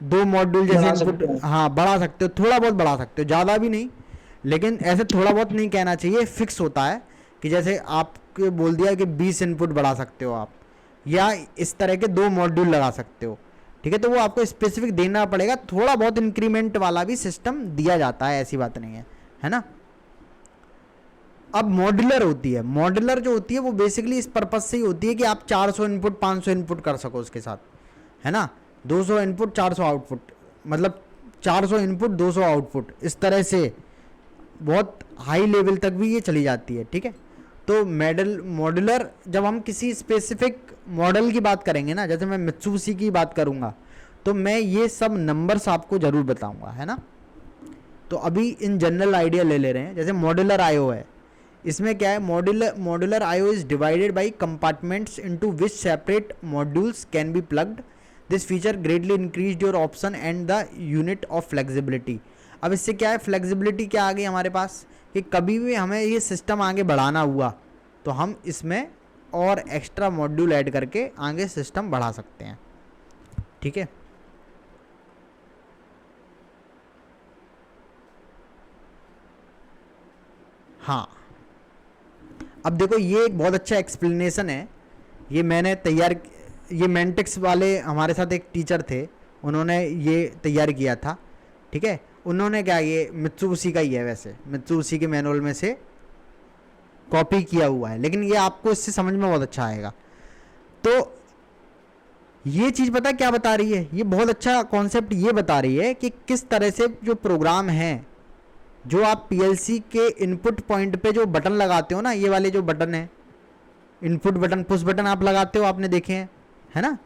2 मॉड्यूल जैसे इनपुट, हाँ बढ़ा सकते हो, थोड़ा बहुत बढ़ा सकते हो, ज़्यादा भी नहीं, लेकिन ऐसे थोड़ा बहुत नहीं कहना चाहिए, फिक्स होता है कि जैसे आपको बोल दिया कि 20 इनपुट बढ़ा सकते हो आप, या इस तरह के 2 मॉड्यूल लगा सकते हो, ठीक है। तो वो आपको स्पेसिफिक देना पड़ेगा, थोड़ा बहुत इंक्रीमेंट वाला भी सिस्टम दिया जाता है, ऐसी बात नहीं है ना। अब मॉड्यूलर होती है, मॉड्यूलर जो होती है वो बेसिकली इस पर्पज से ही होती है कि आप 400 इनपुट 500 इनपुट कर सको उसके साथ, है ना। 200 इनपुट 400 आउटपुट, मतलब 400 इनपुट 200 आउटपुट, इस तरह से बहुत हाई लेवल तक भी ये चली जाती है, ठीक है। तो मॉड्यूलर जब हम किसी स्पेसिफिक मॉडल की बात करेंगे ना, जैसे मैं मित्सुबिशी की बात करूँगा तो मैं ये सब नंबर्स आपको ज़रूर बताऊँगा, है ना। तो अभी इन जनरल आइडिया ले ले रहे हैं, जैसे मॉड्यूलर आईओ है, इसमें क्या है, modular IO is divided by compartments into which separate modules can be plugged. This feature greatly increase your option and the unit of flexibility. अब इससे क्या है, फ्लेक्सिबिलिटी क्या आ गई हमारे पास कि कभी भी हमें ये सिस्टम आगे बढ़ाना हुआ तो हम इसमें और एक्स्ट्रा मॉड्यूल ऐड करके आगे सिस्टम बढ़ा सकते हैं। ठीक है, हाँ अब देखो ये एक बहुत अच्छा एक्सप्लेनेशन है, ये मैंने तैयार, ये मेंटिक्स वाले हमारे साथ एक टीचर थे, उन्होंने ये तैयार किया था। ठीक है, उन्होंने क्या, ये मित्सुबिशी का ही है, वैसे मित्सुबिशी के मैनुअल में से कॉपी किया हुआ है, लेकिन ये आपको इससे समझ में बहुत अच्छा आएगा। तो ये चीज़ पता क्या बता रही है, ये बहुत अच्छा कॉन्सेप्ट ये बता रही है कि किस तरह से जो प्रोग्राम हैं, जो आप पीएलसी के इनपुट पॉइंट पे जो बटन लगाते हो ना, ये वाले जो बटन है, इनपुट बटन, पुश बटन आप लगाते हो, आपने देखे हैं, है ना,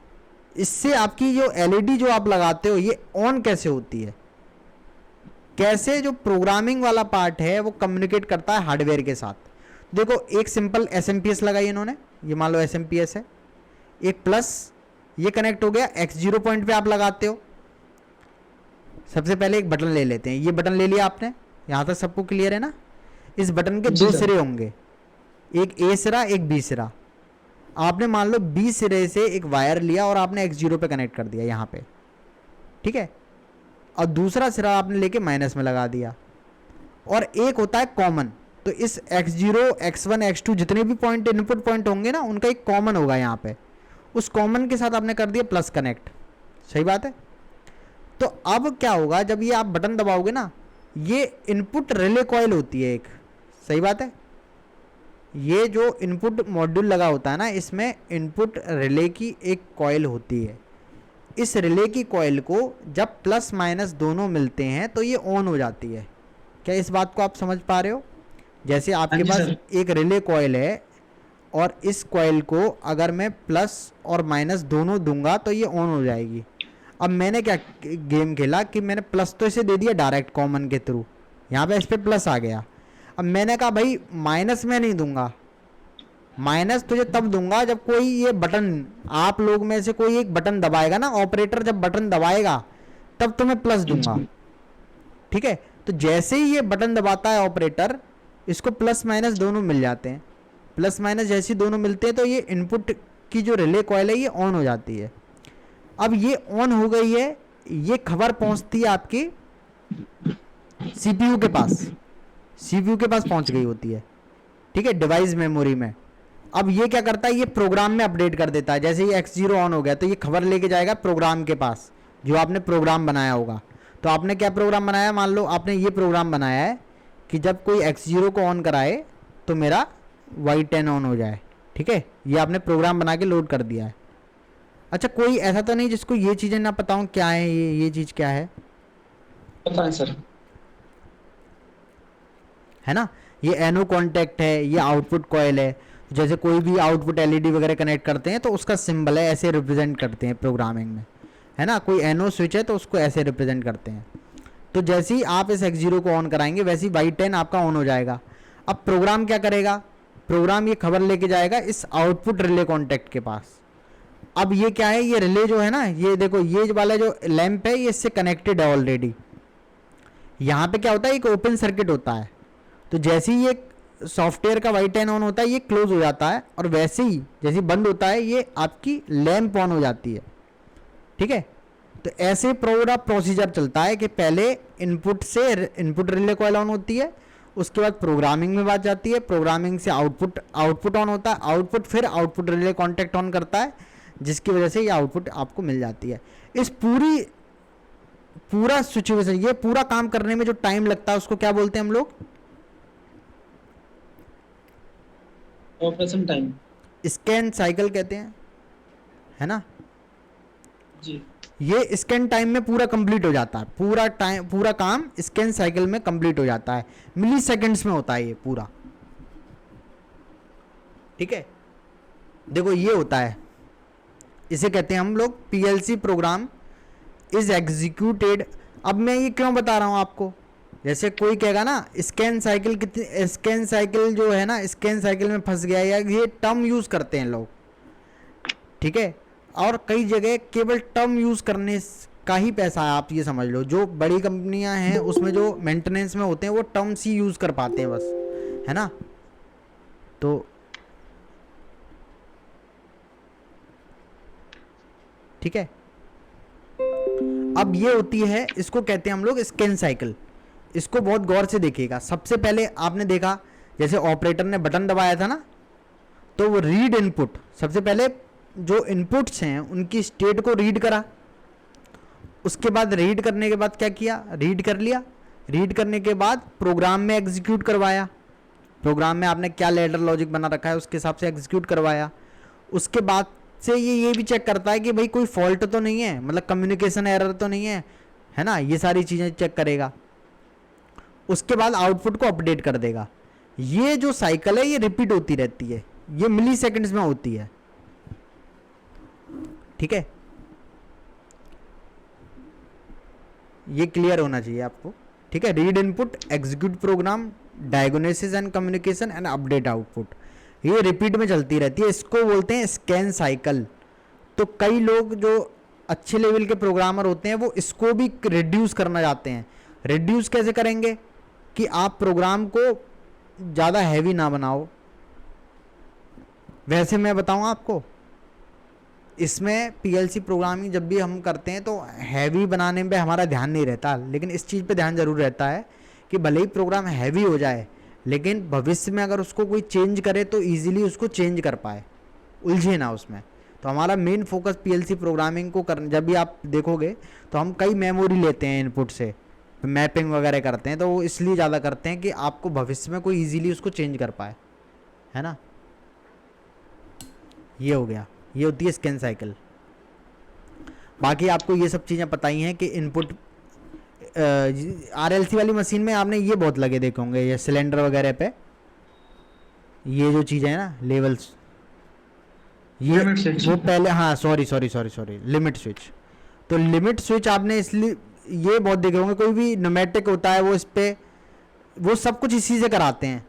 इससे आपकी जो एलईडी जो आप लगाते हो ये ऑन कैसे होती है, कैसे जो प्रोग्रामिंग वाला पार्ट है वो कम्युनिकेट करता है हार्डवेयर के साथ। देखो एक सिंपल एसएमपीएस लगाई इन्होंने, ये मान लो एसएमपीएस है, एक प्लस ये कनेक्ट हो गया, x0 पॉइंट पे आप लगाते हो। सबसे पहले एक बटन ले लेते हैं, ये बटन ले लिया आपने, यहाँ तक सबको क्लियर है ना। इस बटन के दो सिरे होंगे, एक ए सिरा एक बी सिरा। आपने मान लो बी सिरे से एक वायर लिया और आपने x0 पे कनेक्ट कर दिया यहाँ पे, ठीक है, और दूसरा सिरा आपने लेके माइनस में लगा दिया। और एक होता है कॉमन, तो इस x0 x1 x2 जितने भी पॉइंट इनपुट पॉइंट होंगे ना, उनका एक कॉमन होगा यहाँ पे, उस कॉमन के साथ आपने कर दिया प्लस कनेक्ट। सही बात है। तो अब क्या होगा, जब ये आप बटन दबाओगे ना, ये इनपुट रिले कॉइल होती है एक, सही बात है, ये जो इनपुट मॉड्यूल लगा होता है ना, इसमें इनपुट रिले की एक कॉइल होती है। इस रिले की कॉइल को जब प्लस माइनस दोनों मिलते हैं तो ये ऑन हो जाती है। क्या इस बात को आप समझ पा रहे हो? जैसे आपके पास एक रिले कॉइल है और इस कॉइल को अगर मैं प्लस और माइनस दोनों दूंगा तो ये ऑन हो जाएगी। अब मैंने क्या गेम खेला कि मैंने प्लस तो इसे दे दिया डायरेक्ट कॉमन के थ्रू, यहाँ पे इस पर प्लस आ गया। अब मैंने कहा भाई माइनस में नहीं दूंगा, माइनस तुझे तब दूंगा जब कोई ये बटन, आप लोग में से कोई एक बटन दबाएगा ना, ऑपरेटर जब बटन दबाएगा तब तुम्हें प्लस दूंगा। ठीक है, तो जैसे ही ये बटन दबाता है ऑपरेटर, इसको प्लस माइनस दोनों मिल जाते हैं। प्लस माइनस जैसे ही दोनों मिलते हैं तो ये इनपुट की जो रिले कॉइल है ये ऑन हो जाती है। अब ये ऑन हो गई है, ये खबर पहुंचती है आपकी सीपीयू के पास, सीपीयू के पास पहुंच गई होती है, ठीक है, डिवाइस मेमोरी में। अब ये क्या करता है, ये प्रोग्राम में अपडेट कर देता है। जैसे ये x0 ऑन हो गया तो ये खबर लेके जाएगा प्रोग्राम के पास, जो आपने प्रोग्राम बनाया होगा। तो आपने क्या प्रोग्राम बनाया, मान लो आपने ये प्रोग्राम बनाया है कि जब कोई x0 को ऑन कराए तो मेरा y10 ऑन हो जाए। ठीक है, ये आपने प्रोग्राम बना के लोड कर दिया है। अच्छा, कोई ऐसा तो नहीं जिसको ये चीज़ें ना पता हो क्या है, ये चीज़ क्या है? पता है सर, है ना, ये एनो कॉन्टैक्ट है, ये आउटपुट कॉइल है। जैसे कोई भी आउटपुट एलईडी वगैरह कनेक्ट करते हैं तो उसका सिंबल है, ऐसे रिप्रेजेंट करते हैं प्रोग्रामिंग में, है ना। कोई एनो स्विच है तो उसको ऐसे रिप्रेजेंट करते हैं। तो जैसे ही आप इस x0 को ऑन कराएंगे वैसे ही y10 आपका ऑन हो जाएगा। अब प्रोग्राम क्या करेगा, प्रोग्राम ये खबर लेके जाएगा इस आउटपुट रिले कॉन्टैक्ट के पास। अब ये क्या है, ये रिले जो है ना, ये देखो ये वाला जो लैंप है ये इससे कनेक्टेड है ऑलरेडी। यहाँ पे क्या होता है, एक ओपन सर्किट होता है, तो जैसे ही ये सॉफ्टवेयर का y10 ऑन होता है ये क्लोज हो जाता है, और वैसे ही जैसे बंद होता है ये आपकी लैंप ऑन हो जाती है। ठीक है, तो ऐसे पूरा प्रोसीजर चलता है कि पहले इनपुट रिले कॉइल ऑन होती है, उसके बाद प्रोग्रामिंग में बात जाती है, प्रोग्रामिंग से आउटपुट ऑन होता है, आउटपुट फिर आउटपुट रिले कॉन्टैक्ट ऑन करता है, जिसकी वजह से ये आउटपुट आपको मिल जाती है। इस पूरा सिचुएशन, ये पूरा काम करने में जो टाइम लगता है उसको क्या बोलते हैं हम लोग? ऑपरेशन टाइम, स्कैन साइकिल कहते हैं, है ना जी। ये स्कैन टाइम में पूरा कंप्लीट हो जाता है, पूरा काम स्कैन साइकिल में कंप्लीट हो जाता है, मिली सेकेंड्स में होता है ये पूरा। ठीक है, देखो ये होता है, इसे कहते हैं हम लोग पीएलसी प्रोग्राम इज एग्जीक्यूटेड। अब मैं ये क्यों बता रहा हूं आपको, जैसे कोई कहेगा ना स्कैन साइकिल कितनी, स्कैन साइकिल जो है ना, स्कैन साइकिल में फंस गया, या ये टर्म यूज़ करते हैं लोग, ठीक है। और कई जगह केवल टर्म यूज़ करने का ही पैसा है, आप ये समझ लो। जो बड़ी कंपनियां हैं उसमें जो मेंटेनेंस में होते हैं वो टर्म्स ही यूज़ कर पाते हैं बस, है ना। तो ठीक है, अब ये होती है, इसको कहते हैं हम लोग स्कैन साइकिल। इसको बहुत गौर से देखिएगा। सबसे पहले आपने देखा जैसे ऑपरेटर ने बटन दबाया था ना, तो वो रीड इनपुट, सबसे पहले जो इनपुट्स हैं उनकी स्टेट को रीड करा। उसके बाद रीड करने के बाद क्या किया, रीड कर लिया। रीड करने के बाद प्रोग्राम में एग्जीक्यूट करवाया। प्रोग्राम में आपने क्या लैडर लॉजिक बना रखा है उसके हिसाब से एग्जीक्यूट करवाया। उसके बाद से ये भी चेक करता है कि भाई कोई फॉल्ट तो नहीं है, मतलब कम्युनिकेशन एरर तो नहीं है ना, ये सारी चीज़ें चेक करेगा। उसके बाद आउटपुट को अपडेट कर देगा। ये जो साइकिल है ये रिपीट होती रहती है, ये मिली सेकेंड्स में होती है, ठीक है। ये क्लियर होना चाहिए आपको, ठीक है। Read input, execute program, diagnosis and communication and update output, ये रिपीट में चलती रहती है। इसको बोलते हैं स्कैन साइकिल। तो कई लोग जो अच्छे लेवल के प्रोग्रामर होते हैं वो इसको भी रिड्यूस करना चाहते हैं। रिड्यूस कैसे करेंगे कि आप प्रोग्राम को ज़्यादा हैवी ना बनाओ। वैसे मैं बताऊं आपको, इसमें पीएलसी प्रोग्रामिंग जब भी हम करते हैं तो हैवी बनाने पे हमारा ध्यान नहीं रहता, लेकिन इस चीज़ पे ध्यान ज़रूर रहता है कि भले ही प्रोग्राम हैवी हो जाए लेकिन भविष्य में अगर उसको कोई चेंज करे तो इजीली उसको चेंज कर पाए, उलझे ना उसमें। तो हमारा मेन फोकस पीएलसी प्रोग्रामिंग को कर, जब भी आप देखोगे तो हम कई मेमोरी लेते हैं इनपुट से, मैपिंग वगैरह करते हैं, तो वो इसलिए ज़्यादा करते हैं कि आपको भविष्य में कोई ईजीली उसको चेंज कर पाए, है ना। ये हो गया, ये होती है स्कैन साइकिल। बाकी आपको ये सब चीज़ें पता ही हैं कि इनपुट आरएलसी वाली मशीन में आपने ये बहुत लगे देखे होंगे, ये सिलेंडर वगैरह पे ये जो चीज़ें हैं ना, लेवल्स, ये वो पहले, हाँ सॉरी लिमिट स्विच। तो लिमिट स्विच आपने इसलिए ये बहुत देखे होंगे, कोई भी न्यूमेटिक होता है वो इस पर, वो सब कुछ इसी से कराते हैं,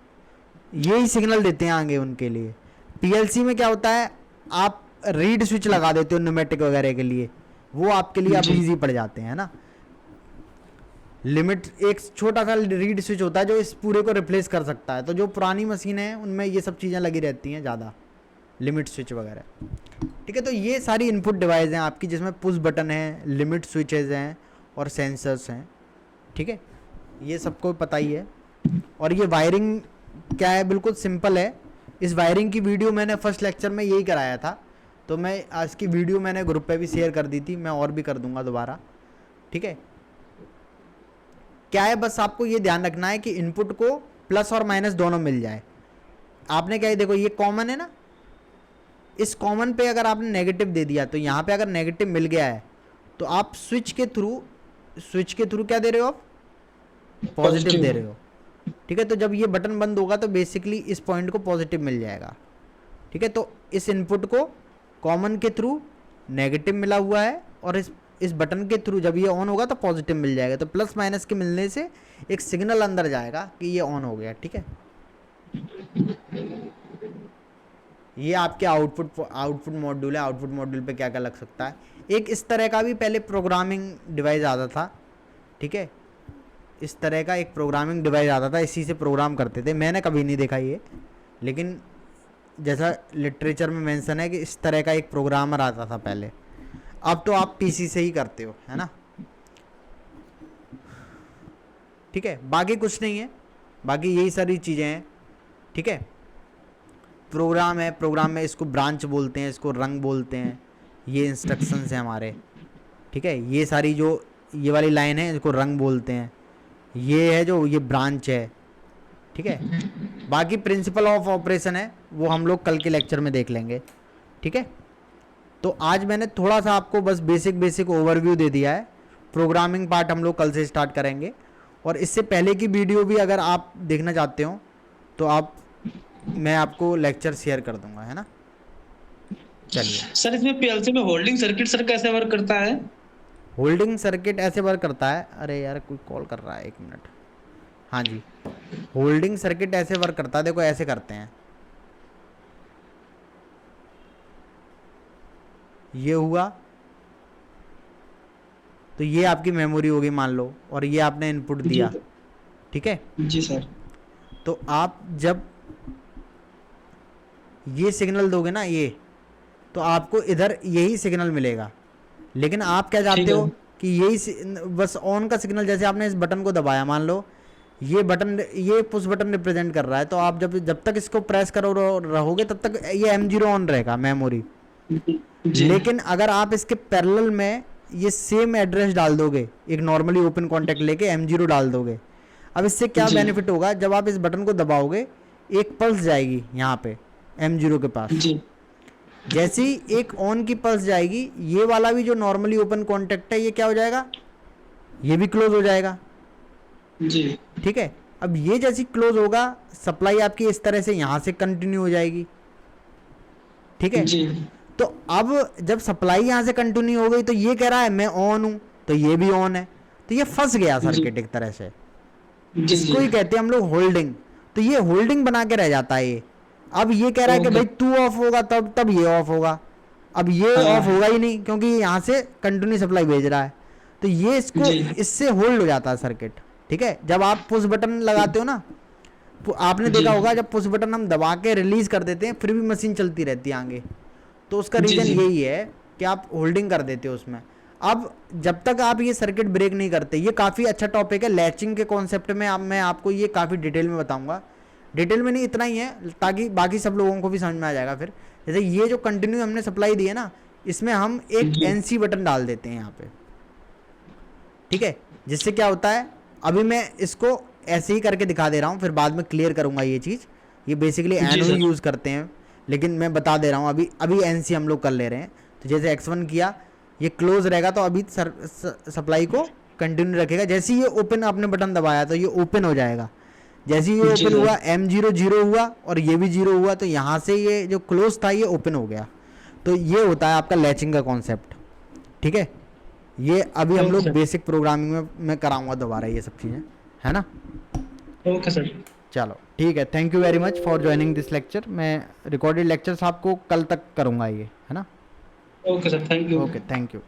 यही सिग्नल देते हैं आगे उनके लिए। पीएलसी में क्या होता है, आप रीड स्विच लगा देते हो न्यूमेटिक वगैरह के लिए, वो आपके लिए अब इजी पड़ जाते हैं, है ना। लिमिट एक छोटा सा रीड स्विच होता है जो इस पूरे को रिप्लेस कर सकता है। तो जो पुरानी मशीन है उनमें ये सब चीज़ें लगी रहती हैं ज़्यादा, लिमिट स्विच वगैरह, ठीक है। तो ये सारी इनपुट डिवाइस हैं आपकी, जिसमें पुश बटन है, लिमिट स्विचेज हैं और सेंसर्स हैं, ठीक है। ये सबको पता ही है। और ये वायरिंग क्या है, बिल्कुल सिंपल है। इस वायरिंग की वीडियो मैंने फर्स्ट लेक्चर में यही कराया था, तो मैं आज की वीडियो मैंने ग्रुप पे भी शेयर कर दी थी, मैं और भी कर दूंगा दोबारा, ठीक है। क्या है, बस आपको ये ध्यान रखना है कि इनपुट को प्लस और माइनस दोनों मिल जाए। आपने क्या है, देखो ये कॉमन है ना, इस कॉमन पे अगर आपने नेगेटिव दे दिया तो यहाँ पे अगर नेगेटिव मिल गया है तो आप स्विच के थ्रू क्या दे रहे हो, आप पॉजिटिव दे रहे हो, ठीक है। तो जब ये बटन बंद होगा तो बेसिकली इस पॉइंट को पॉजिटिव मिल जाएगा, ठीक है। तो इस इनपुट को कॉमन के थ्रू नेगेटिव मिला हुआ है और इस बटन के थ्रू जब ये ऑन होगा तो पॉजिटिव मिल जाएगा। तो प्लस माइनस के मिलने से एक सिग्नल अंदर जाएगा कि ये ऑन हो गया, ठीक है। ये आपके आउटपुट मॉड्यूल है। आउटपुट मॉड्यूल पे क्या क्या लग सकता है, एक इस तरह का भी पहले प्रोग्रामिंग डिवाइस आता था, ठीक है। इस तरह का एक प्रोग्रामिंग डिवाइस आता था, इसी से प्रोग्राम करते थे। मैंने कभी नहीं देखा ये, लेकिन जैसा लिटरेचर में मेंशन है कि इस तरह का एक प्रोग्रामर आता था पहले। अब तो आप पीसी से ही करते हो, है ना, ठीक है। बाकी कुछ नहीं है, बाकी यही सारी चीज़ें हैं, ठीक है। प्रोग्राम है, प्रोग्राम में इसको ब्रांच बोलते हैं, इसको रंग बोलते हैं, ये इंस्ट्रक्शंस हैं हमारे, ठीक है। ये सारी जो ये वाली लाइन है इसको रंग बोलते हैं, ये है जो ये ब्रांच है, ठीक है। बाकी प्रिंसिपल ऑफ ऑपरेशन है वो हम लोग कल के लेक्चर में देख लेंगे, ठीक है। तो आज मैंने थोड़ा सा आपको बस बेसिक ओवरव्यू दे दिया है। प्रोग्रामिंग पार्ट हम लोग कल से स्टार्ट करेंगे, और इससे पहले की वीडियो भी अगर आप देखना चाहते हो तो मैं आपको लेक्चर शेयर कर दूंगा, है ना। चलिए सर, इसमें पीएलसी में होल्डिंग सर्किट सर कैसे वर्क करता है? होल्डिंग सर्किट ऐसे वर्क करता है, अरे यार कोई कॉल कर रहा है, 1 मिनट। हाँ जी, होल्डिंग सर्किट ऐसे वर्क करता है, देखो ऐसे करते हैं, ये हुआ तो ये आपकी मेमोरी होगी मान लो, और ये आपने इनपुट जी दिया, ठीक है। जी सर। तो आप जब ये सिग्नल दोगे ना ये, तो आपको इधर यही सिग्नल मिलेगा, लेकिन आप क्या ठीक चाहते है। हो कि बस ऑन का सिग्नल, जैसे आपने इस बटन को दबाया मान लो, ये बटन, ये पुश बटन रिप्रेजेंट कर रहा है, तो आप जब जब तक इसको प्रेस करो रहोगे तब तक ये M0 ऑन रहेगा मेमोरी। जी लेकिन अगर आप इसके पैरेलल में ये सेम एड्रेस डाल दोगे, एक नॉर्मली ओपन कॉन्टेक्ट लेके M0 डाल दोगे, अब इससे क्या जी बेनिफिट होगा, जब आप इस बटन को दबाओगे एक पल्स जाएगी यहाँ पे M0 के पास, जी जैसे ही एक ऑन की पल्स जाएगी, ये वाला भी जो नॉर्मली ओपन कॉन्टेक्ट है ये क्या हो जाएगा, ये भी क्लोज हो जाएगा, जी ठीक है। अब ये जैसी क्लोज होगा, सप्लाई आपकी इस तरह से यहाँ से कंटिन्यू हो जाएगी, ठीक है। जी तो अब जब सप्लाई यहाँ से कंटिन्यू हो गई तो ये कह रहा है मैं ऑन हूँ, तो ये भी ऑन है, तो ये फंस गया सर्किट एक तरह से, जी इसको जी ही कहते हैं हम लोग होल्डिंग। तो ये होल्डिंग बना के रह जाता है ये। अब ये कह रहा है कि ओके। भाई तू ऑफ होगा तब तब ये ऑफ होगा, अब ये हाँ। ऑफ होगा ही नहीं क्योंकि ये यहाँ से कंटिन्यू सप्लाई भेज रहा है, तो ये इसको जी इससे होल्ड हो जाता है सर्किट, ठीक है। जब आप पुश बटन लगाते हो ना, आपने जी देखा होगा जब पुश बटन हम दबा के रिलीज कर देते हैं फिर भी मशीन चलती रहती है आगे, तो उसका जी रीज़न जी यही है कि आप होल्डिंग कर देते हो उसमें। अब जब तक आप ये सर्किट ब्रेक नहीं करते, ये काफ़ी अच्छा टॉपिक है लैचिंग के कॉन्सेप्ट में, अब मैं आपको ये काफ़ी डिटेल में बताऊंगा, डिटेल में नहीं इतना ही है ताकि बाकी सब लोगों को भी समझ में आ जाएगा। फिर जैसे ये जो कंटिन्यू हमने सप्लाई दी है ना, इसमें हम एक जी NC बटन डाल देते हैं यहाँ पे, ठीक है। जिससे क्या होता है, अभी मैं इसको ऐसे ही करके दिखा दे रहा हूँ, फिर बाद में क्लियर करूँगा ये चीज़। ये बेसिकली जी एनो ही सर। यूज़ करते हैं, लेकिन मैं बता दे रहा हूँ, अभी अभी NC हम लोग कर ले रहे हैं। तो जैसे X1 किया, ये क्लोज रहेगा तो अभी सप्लाई को कंटिन्यू रखेगा, जैसे ही ये ओपन आपने बटन दबाया तो ये ओपन हो जाएगा, जैसे ही ये जी ओपन सर। हुआ M0 0 हुआ और ये भी 0 हुआ, तो यहाँ से ये जो क्लोज था ये ओपन हो गया। तो ये होता है आपका लैचिंग का कॉन्सेप्ट, ठीक है। ये अभी हम ओके लोग सर। बेसिक प्रोग्रामिंग में मैं कराऊंगा दोबारा ये सब चीज़ें, है ना। Okay sir. चलो ठीक है, thank you very much for joining this lecture. मैं रिकॉर्डेड लेक्चर्स आपको कल तक करूंगा ये, है ना। Okay sir, thank you. Okay, thank you.